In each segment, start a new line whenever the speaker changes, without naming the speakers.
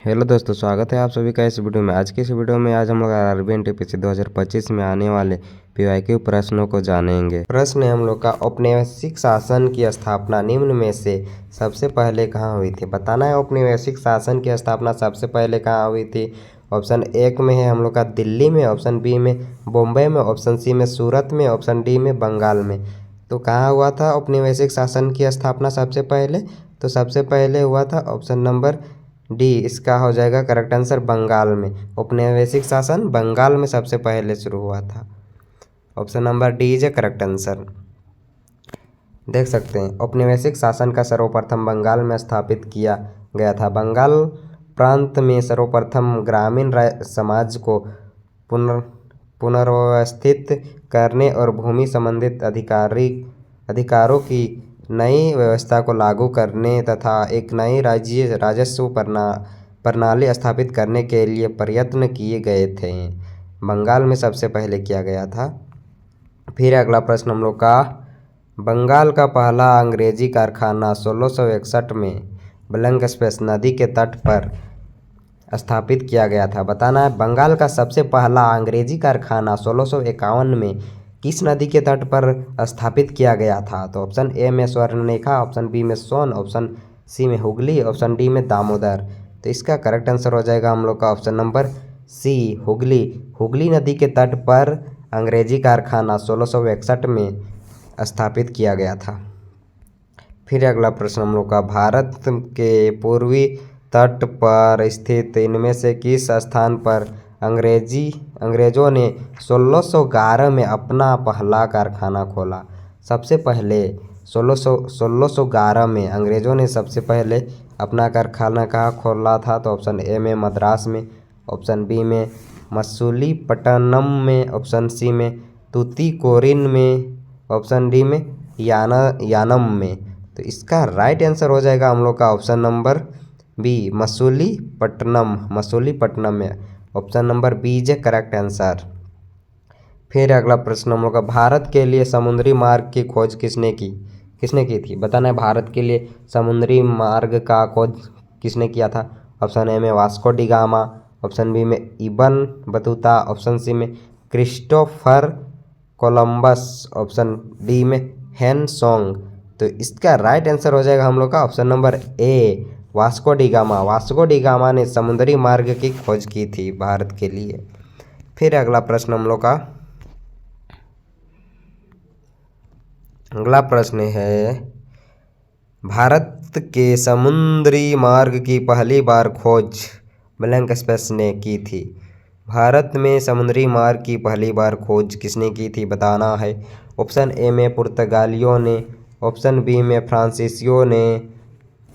Hello दोस्तों, स्वागत है आप सभी का इस वीडियो में। आज की इस वीडियो में आज हम लोग आरआरबी एनटीपीसी 2025 में आने वाले पीवाईक्यू प्रश्नों को जानेंगे। प्रश्न है हम लोग का, औपनिवेशिक शासन की स्थापना निम्न में से सबसे पहले कहाँ हुई थी? बताना है औपनिवेशिक शासन की स्थापना सबसे पहले कहाँ हुई थी। ऑप्शन एक में है हम लोग का दिल्ली में, ऑप्शन बी में बॉम्बे में, ऑप्शन सी में सूरत में, ऑप्शन डी में बंगाल में। तो कहाँ हुआ था औपनिवेशिक शासन की स्थापना सबसे पहले? तो सबसे पहले हुआ था ऑप्शन नंबर डी, इसका हो जाएगा करेक्ट आंसर बंगाल में। औपनिवेशिक शासन बंगाल में सबसे पहले शुरू हुआ था। Option number D is A correct answer. देख सकते हैं औपनिवेशिक शासन का सर्वप्रथम बंगाल में स्थापित किया गया था। बंगाल प्रांत में सर्वप्रथम ग्रामीण समाज को पुनर्व्यवस्थित करने और भूमि संबंधित अधिकारों की नई व्यवस्था को लागू करने तथा एक नई राज्य राजस्व प्रणाली स्थापित करने के लिए प्रयत्न किए गए थे। बंगाल में सबसे पहले किया गया था। फिर अगला प्रश्न हम लोग का, बंगाल का पहला अंग्रेजी कारखाना 1661 में ब्लैंक स्पेस नदी के तट पर स्थापित किया गया था। बताना है बंगाल का सबसे पहला अंग्रेजी कारखाना 1651 में किस नदी के तट पर स्थापित किया गया था? तो ऑप्शन ए में स्वर्णरेखा, ऑप्शन बी में सोन, ऑप्शन सी में हुगली, ऑप्शन डी में दामोदर। तो इसका करेक्ट आंसर हो जाएगा हम लोग का option number C, Hooghly. Hooghly नदी के तट पर अंग्रेजी कारखाना 1661 में स्थापित किया गया था। फिर अगला प्रश्न हम लोग का, भारत के पूर्वी तट पर स्थित इनमें से किस स्थान पर अंग्रेजों ने 1611 में अपना पहला कारखाना खोला? सबसे पहले 1611 में अंग्रेजों ने सबसे पहले अपना कारखाना कहाँ खोला था? तो ऑप्शन ए में मद्रास में, ऑप्शन बी में मसूलीपट्टनम में, ऑप्शन सी में तूतीकोरिन में, ऑप्शन डी में यानम में। तो इसका राइट आंसर हो जाएगा हम लोग का ऑप्शन नंबर बी, मसूलीपट्टनम में। Option number B is correct answer. फिर अगला प्रश्न हम लोग का, भारत के लिए समुद्री मार्ग की खोज किसने की थी? बताना है भारत के लिए समुद्री मार्ग का खोज किसने किया था? ऑप्शन ए में Vasco da Gama, option B में इबन बतूता, ऑप्शन सी में क्रिस्टोफर कोलंबस, ऑप्शन डी में हेन सोंग। तो इसका राइट आंसर हो जाएगा हम लोग का option number A, Vasco da gamma. Vasco da gamma ने समुद्री मार्ग की खोज की थी भारत के लिए। फिर अगला प्रश्न हम लोग का, अगला प्रश्न है, भारत के समुद्री मार्ग की पहली बार खोज ब्लैंक स्पेस ने की थी। भारत में समुद्री मार्ग की पहली बार खोज किसने की थी? बताना है। ऑप्शन ए में पुर्तगालियों ने, ऑप्शन बी में फ्रांसीसियों ने,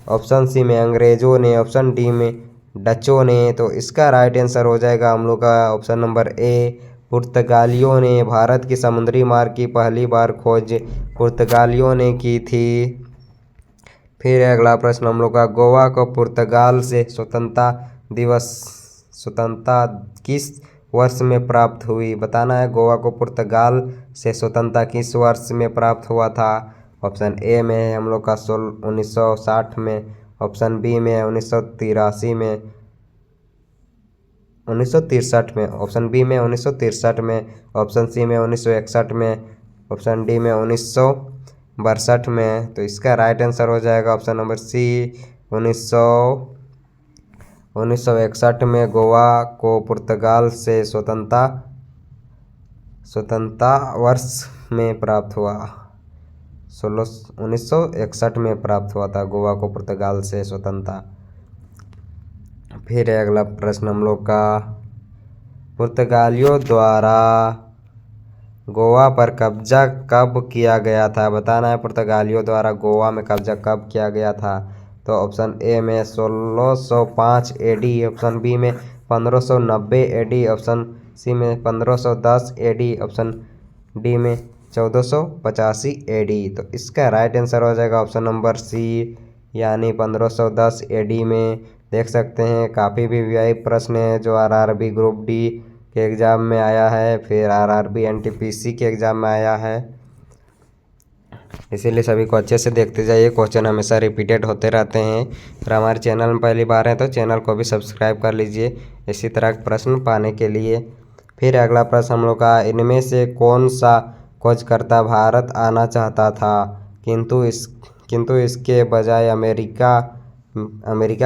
ऑप्शन सी में अंग्रेजों ने, ऑप्शन डी में डचों ने। तो इसका राइट आंसर हो जाएगा हम लोग का ऑप्शन नंबर ए, पुर्तगालियों ने। भारत की समुद्री मार्ग की पहली बार खोज पुर्तगालियों ने की थी। फिर अगला प्रश्न हम लोग का, गोवा को पुर्तगाल से स्वतंत्रता किस वर्ष में प्राप्त हुई? बताना है गोवा को पुर्तगाल से स्वतंत्रता किस वर्ष में प्राप्त हुआ था? ऑप्शन ए में है हम लोग का 1960 में, ऑप्शन बी में 1963 में, 1963 में, ऑप्शन बी में 1963 में, ऑप्शन सी में 1961 में, ऑप्शन डी में 1962 में। तो इसका राइट आंसर हो जाएगा ऑप्शन नंबर सी, 1961 में गोवा को पुर्तगाल से स्वतंत्रता वर्ष में प्राप्त हुआ। 1961 में प्राप्त हुआ था गोवा को पुर्तगाल से स्वतंत्रता। फिर अगला प्रश्न हम लोग का, पुर्तगालियों द्वारा गोवा पर कब्जा कब किया गया था? बताना है पुर्तगालियों द्वारा गोवा में कब्जा कब किया गया था? तो ऑप्शन ए में 1605 एडी, ऑप्शन बी में 1590 एडी, ऑप्शन सी में 1510 एडी, ऑप्शन डी में 1485 एडी। तो इसका राइट आंसर हो जाएगा ऑप्शन नंबर सी, यानी 1510 एडी में। देख सकते हैं काफ़ी वीवीआई प्रश्न है जो आरआरबी ग्रुप डी के एग्ज़ाम में आया है, फिर आरआरबी एनटीपीसी के एग्ज़ाम में आया है। इसीलिए सभी को अच्छे से देखते जाइए, क्वेश्चन हमेशा रिपीटेड होते रहते हैं। और हमारे चैनल में पहली बार हैं तो चैनल को भी सब्सक्राइब कर लीजिए इसी तरह के प्रश्न पाने के लिए। फिर अगला प्रश्न हम लोग का, इनमें से कौन सा खोजकर्ता भारत आना चाहता था किंतु इसके बजाय अमेरिका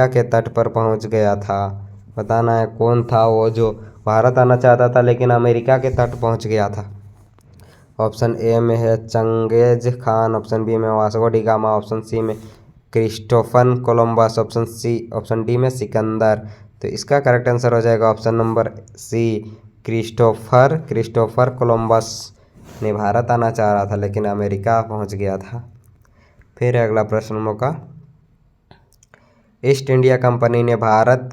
के तट पर पहुंच गया था? बताना है कौन था वो जो भारत आना चाहता था लेकिन अमेरिका के तट पहुंच गया था। ऑप्शन ए में है चंगेज खान, ऑप्शन बी में Vasco da Gama, option C में क्रिस्टोफर कोलंबस, ऑप्शन डी में सिकंदर। तो इसका करेक्ट आंसर हो जाएगा option number C, Christopher Columbus ने भारत आना चाह रहा था लेकिन अमेरिका पहुंच गया था। फिर अगला प्रश्न हम लोग का, ईस्ट इंडिया कंपनी ने भारत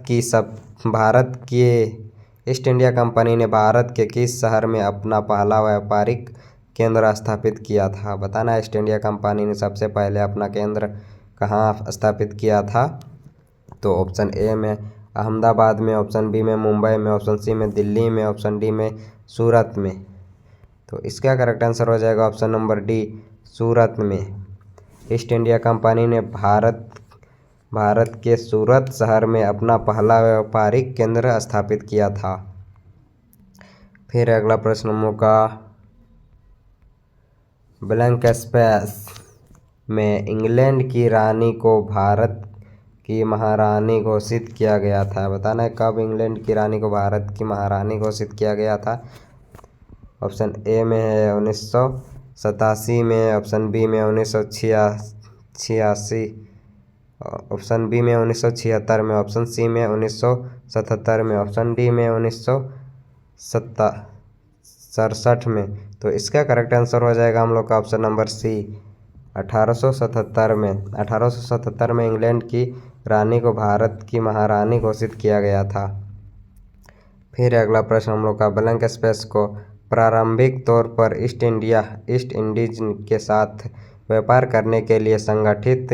के किस शहर में अपना पहला व्यापारिक केंद्र स्थापित किया था? बताना, ईस्ट इंडिया कंपनी ने सबसे पहले अपना केंद्र कहाँ स्थापित किया था? तो ऑप्शन ए में अहमदाबाद में, ऑप्शन बी में मुंबई में, ऑप्शन सी में दिल्ली में, ऑप्शन डी में सूरत में। तो इसका करेक्ट आंसर हो जाएगा ऑप्शन नंबर डी, सूरत में। ईस्ट इंडिया कंपनी ने भारत के सूरत शहर में अपना पहला व्यापारिक केंद्र स्थापित किया था। फिर अगला प्रश्न हम लोग का, ब्लैंक स्पेस में इंग्लैंड की रानी को भारत की महारानी घोषित किया गया था? बताना है कब इंग्लैंड की रानी को भारत की महारानी घोषित किया गया था? ऑप्शन ए में है 1987 में, ऑप्शन बी में 1986, ऑप्शन बी में 1976 में, ऑप्शन सी में 1977 में, ऑप्शन डी में 1967 में। तो इसका करेक्ट आंसर हो जाएगा हम लोग का ऑप्शन नंबर सी, 1877 में। 1877 में इंग्लैंड की रानी को भारत की महारानी घोषित किया गया था। फिर अगला प्रश्न हम लोग का, ब्लैंक स्पेस को प्रारंभिक तौर पर ईस्ट इंडीज के साथ व्यापार करने के लिए संगठित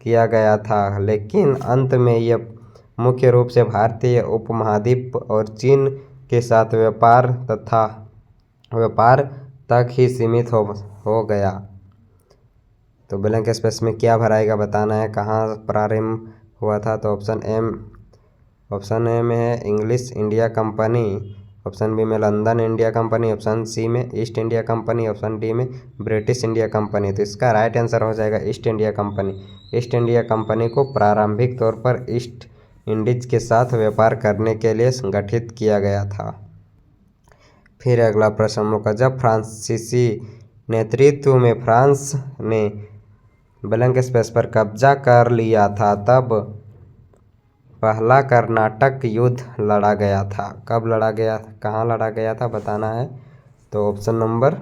किया गया था, लेकिन अंत में यह मुख्य रूप से भारतीय उपमहाद्वीप और चीन के साथ व्यापार तक ही सीमित हो गया। तो ब्लैंक स्पेस में क्या भराएगा? बताना है कहाँ प्रारंभ हुआ था? तो ऑप्शन ए में है English India Company, option B में London India Company, option C में East India Company, option D में ब्रिटिश इंडिया कंपनी। तो इसका राइट आंसर हो जाएगा East India Company. East India company को प्रारंभिक तौर पर ईस्ट इंडीज के साथ व्यापार करने के लिए संगठित किया गया था। फिर अगला प्रश्न हम लोग का, जब फ्रांसीसी नेतृत्व में फ्रांस ने ब्लैंक स्पेस पर कब्जा कर लिया था तब पहला कर्नाटक युद्ध लड़ा गया था। कब लड़ा गया, कहाँ लड़ा गया था? बताना है। तो ऑप्शन नंबर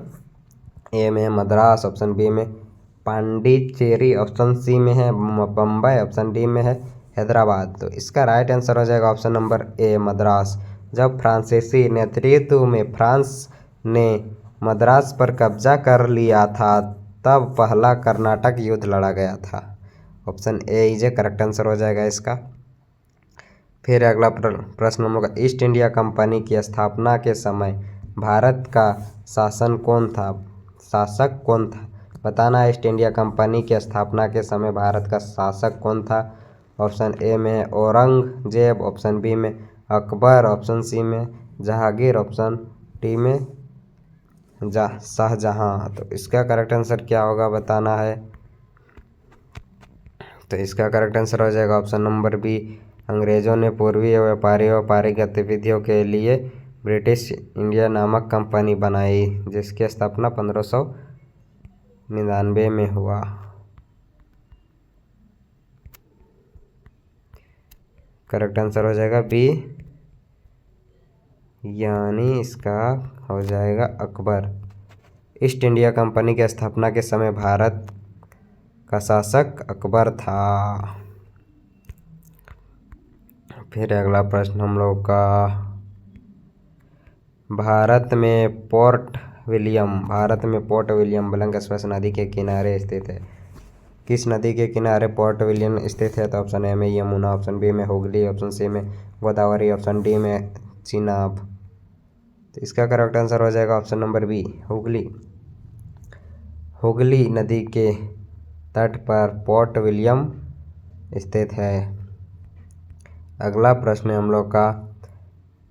ए में है मद्रास, ऑप्शन बी में पांडिचेरी, ऑप्शन सी में है बम्बई, ऑप्शन डी में है हैदराबाद। तो इसका राइट आंसर हो जाएगा ऑप्शन नंबर ए, मद्रास। जब फ्रांसीसी नेतृत्व में फ्रांस ने मद्रास पर कब्जा कर लिया था तब पहला कर्नाटक युद्ध लड़ा गया था। Option A is correct answer हो जाएगा इसका। फिर अगला प्रश्न हम लोग, ईस्ट इंडिया कंपनी की स्थापना के समय भारत का शासक कौन था? बताना, ईस्ट इंडिया कंपनी की स्थापना के समय भारत का शासक कौन था? ऑप्शन ए में औरंगजेब, ऑप्शन बी में अकबर, ऑप्शन सी में जहांगीर, ऑप्शन डी में शाहजहां। तो इसका करेक्ट आंसर क्या होगा? बताना है। तो इसका करेक्ट आंसर हो जाएगा ऑप्शन नंबर बी, अंग्रेजों ने पूर्वी व्यापारिक गतिविधियों के लिए ब्रिटिश इंडिया नामक कंपनी बनाई जिसकी स्थापना 1599 में हुआ। करेक्ट आंसर हो जाएगा बी, यानी इसका हो जाएगा अकबर। ईस्ट इंडिया कंपनी की स्थापना के समय भारत का शासक अकबर था। फिर अगला प्रश्न हम लोग का, भारत में पोर्ट विलियम ब्लैंक स्पेस नदी के किनारे स्थित है। किस नदी के किनारे पोर्ट विलियम स्थित है? तो ऑप्शन ए में यमुना, ऑप्शन बी में हुगली, ऑप्शन सी में गोदावरी, ऑप्शन डी में चिनाब। तो इसका करेक्ट आंसर हो जाएगा option number B, Hooghly. Hooghly नदी के तट पर पोर्ट विलियम स्थित है। अगला प्रश्न है हम लोग का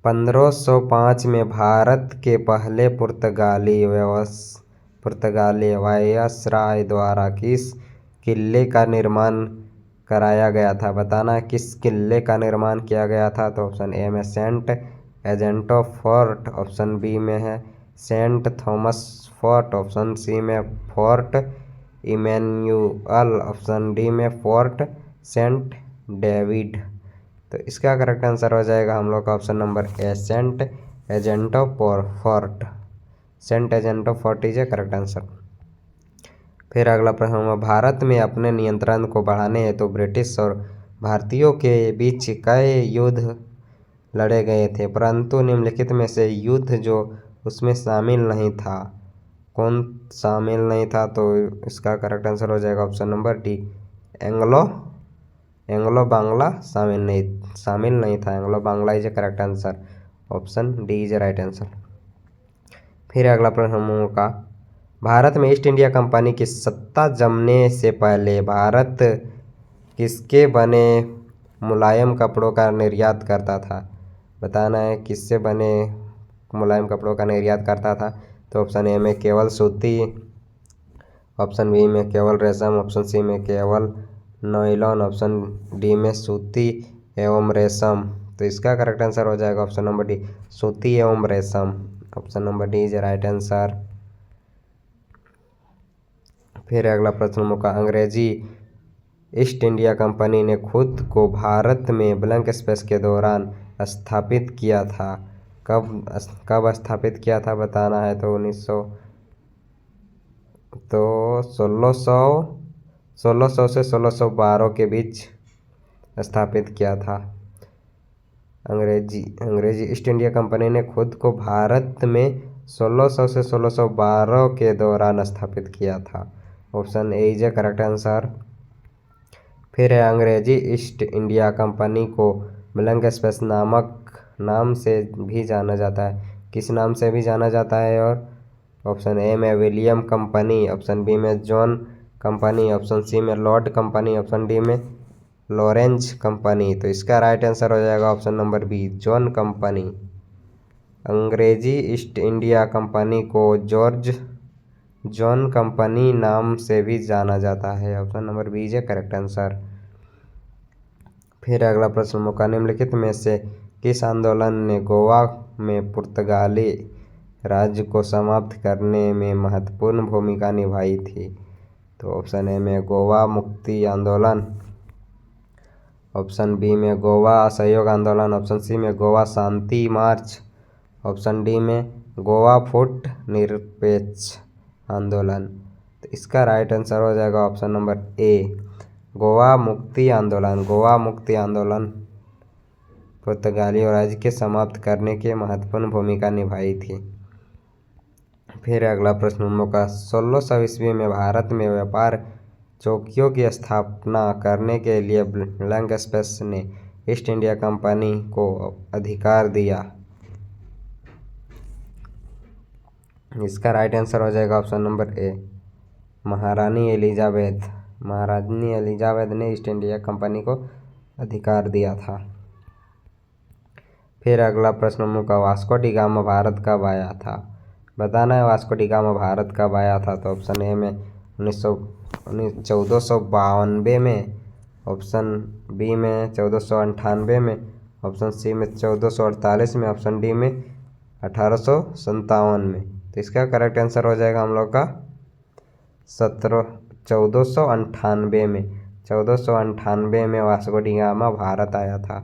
1505 में भारत के पहले पुर्तगाली वायसराय द्वारा किस किले का निर्माण कराया गया था? बताना है किस किले का निर्माण किया गया था। तो ऑप्शन ए में सेंट एजेंटो फोर्ट, ऑप्शन बी में है Saint Thomas fort, option C में फोर्ट इमैनुअल, ऑप्शन डी में फोर्ट सेंट डेविड। तो इसका करेक्ट आंसर हो जाएगा हम लोग का ऑप्शन नंबर ए सेंट एजेंटो फोर्ट। सेंट एजेंटो fort is A correct answer. फिर अगला प्रश्न होगा भारत में अपने नियंत्रण को बढ़ाने हेतु ब्रिटिश और भारतीयों के बीच कई युद्ध लड़े गए थे, परंतु निम्नलिखित में से युद्ध जो उसमें शामिल नहीं था, कौन शामिल नहीं था? तो इसका करेक्ट आंसर हो जाएगा option number D Anglo Bangla शामिल नहीं था। Anglo Bangla is A correct answer, option D is a right answer. फिर अगला प्रश्न हम लोगों का भारत में ईस्ट इंडिया कंपनी की सत्ता जमने से पहले भारत किसके बने मुलायम कपड़ों का निर्यात करता था? बताना है किससे बने मुलायम कपड़ों का निर्यात करता था। तो ऑप्शन ए में केवल सूती, ऑप्शन बी में केवल रेशम, ऑप्शन सी में केवल नायलॉन, ऑप्शन डी में सूती एवं रेशम। तो इसका करेक्ट आंसर हो जाएगा ऑप्शन नंबर डी सूती एवं रेशम, option number D is right answer. फिर अगला प्रश्न का अंग्रेजी ईस्ट इंडिया कंपनी ने खुद को भारत में ब्लैंक स्पेस के दौरान स्थापित किया था, कब स्थापित किया था? बताना है तो 1600 से 1612 के बीच स्थापित किया था। अंग्रेजी ईस्ट इंडिया कंपनी ने खुद को भारत में 1600 से 1612 के दौरान स्थापित किया था, option A is A correct answer. फिर है अंग्रेजी ईस्ट इंडिया कंपनी को ब्लैंक स्पेस नाम से भी जाना जाता है, किस नाम से भी जाना जाता है? और ऑप्शन ए में विलियम कंपनी, ऑप्शन बी में जॉन कंपनी, ऑप्शन सी में लॉर्ड कंपनी, ऑप्शन डी में लॉरेंज कंपनी। तो इसका राइट आंसर हो जाएगा option number B John company. अंग्रेजी ईस्ट इंडिया कंपनी को जॉन कंपनी नाम से भी जाना जाता है, option number B is correct answer. फिर अगला प्रश्न मौका निम्नलिखित में से किस आंदोलन ने गोवा में पुर्तगाली राज्य को समाप्त करने में महत्वपूर्ण भूमिका निभाई थी? तो ऑप्शन ए में गोवा मुक्ति आंदोलन, ऑप्शन बी में गोवा असहयोग आंदोलन, ऑप्शन सी में गोवा शांति मार्च, ऑप्शन डी में गोवा फुट निरपेक्ष आंदोलन। तो इसका राइट आंसर हो जाएगा ऑप्शन नंबर ए गोवा मुक्ति आंदोलन। गोवा मुक्ति आंदोलन पुर्तगाली राज्य के समाप्त करने की महत्वपूर्ण भूमिका निभाई थी। फिर अगला प्रश्न हम लोग का 1600 ईस्वी में भारत में व्यापार चौकियों की स्थापना करने के लिए ब्लैंक स्पेस ने ईस्ट इंडिया कंपनी को अधिकार दिया। इसका राइट आंसर हो जाएगा ऑप्शन नंबर ए महारानी एलिजाबेथ ने ईस्ट इंडिया कंपनी को अधिकार दिया था। फिर अगला प्रश्न मुका वास्को डी गामा भारत कब आया था? बताना है वास्को डी गामा भारत कब आया था। तो ऑप्शन ए में 1492 में, ऑप्शन बी में 1498 में, ऑप्शन सी में 1448 में, ऑप्शन डी में 1857 में। तो इसका करेक्ट आंसर हो जाएगा हम लोग का 1498 में। 1498 में वास्को डी गामा भारत आया था।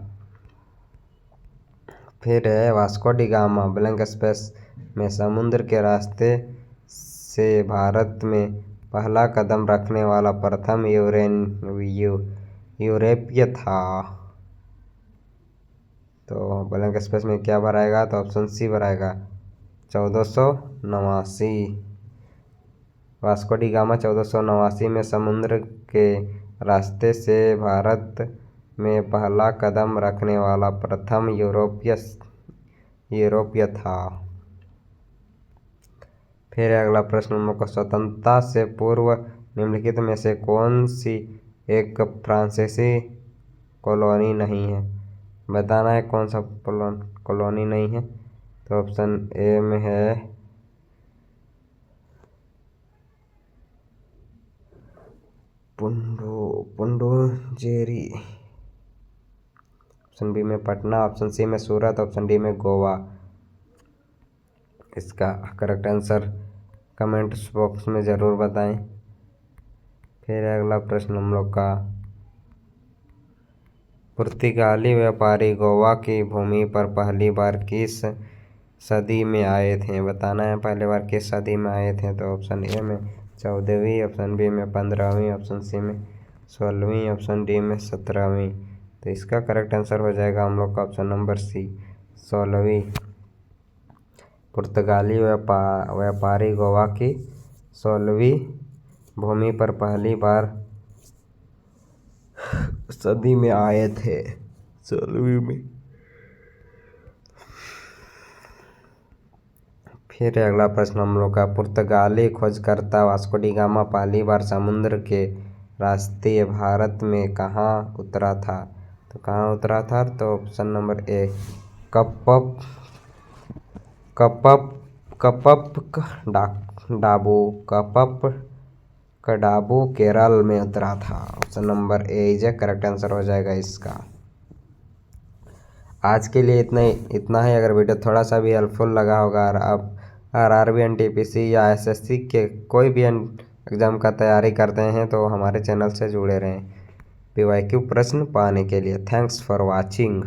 फिर है Vasco da gamma blank space में समुद्र के रास्ते से भारत में पहला कदम रखने वाला प्रथम यूरोपीय था। तो ब्लैंक स्पेस में क्या भराएगा? तो ऑप्शन सी भराएगा 1489। वास्को डी गामा 1489 में समुद्र के रास्ते से भारत में पहला कदम रखने वाला प्रथम यूरोपीय था। फिर अगला प्रश्न हम लोग का, स्वतंत्रता से पूर्व निम्नलिखित में से कौन सी एक फ्रांसीसी कॉलोनी नहीं है। बताना है कौन सा कॉलोनी नहीं है। तो ऑप्शन ए में है पुडुचेरी, ऑप्शन बी में पटना, ऑप्शन सी में सूरत, ऑप्शन डी में गोवा। इसका करेक्ट आंसर कमेंट बॉक्स में ज़रूर बताएं। फिर अगला प्रश्न हम लोग का, पुर्तगाली व्यापारी गोवा की भूमि पर पहली बार किस सदी में आए थे। बताना है पहली बार किस सदी में आए थे। तो ऑप्शन ए में 14वीं, ऑप्शन बी में 15वीं, ऑप्शन सी में 16वीं, ऑप्शन डी में 17वीं। तो इसका करेक्ट आंसर हो जाएगा हम लोग का ऑप्शन नंबर सी, 16वीं। पुर्तगाली व्यापारी गोवा की 16वीं भूमि पर पहली बार सदी में आए थे, 16वीं में। फिर अगला प्रश्न हम लोग का, पुर्तगाली खोजकर्ता वास्को डी गामा पहली बार समुद्र के रास्ते भारत में कहाँ उतरा था। तो कहाँ उतरा था। तो ऑप्शन नंबर ए, कडाबू केरल में उतरा था। Option number A is correct answer हो जाएगा इसका। आज के लिए इतना ही। अगर वीडियो थोड़ा सा भी हेल्पफुल लगा होगा और आप आरआरबी, एनटीपीसी या एसएससी के कोई भी एग्ज़ाम का तैयारी करते हैं तो हमारे चैनल से जुड़े रहें पीवाईक्यू प्रश्न पाने के लिए। Thanks for watching.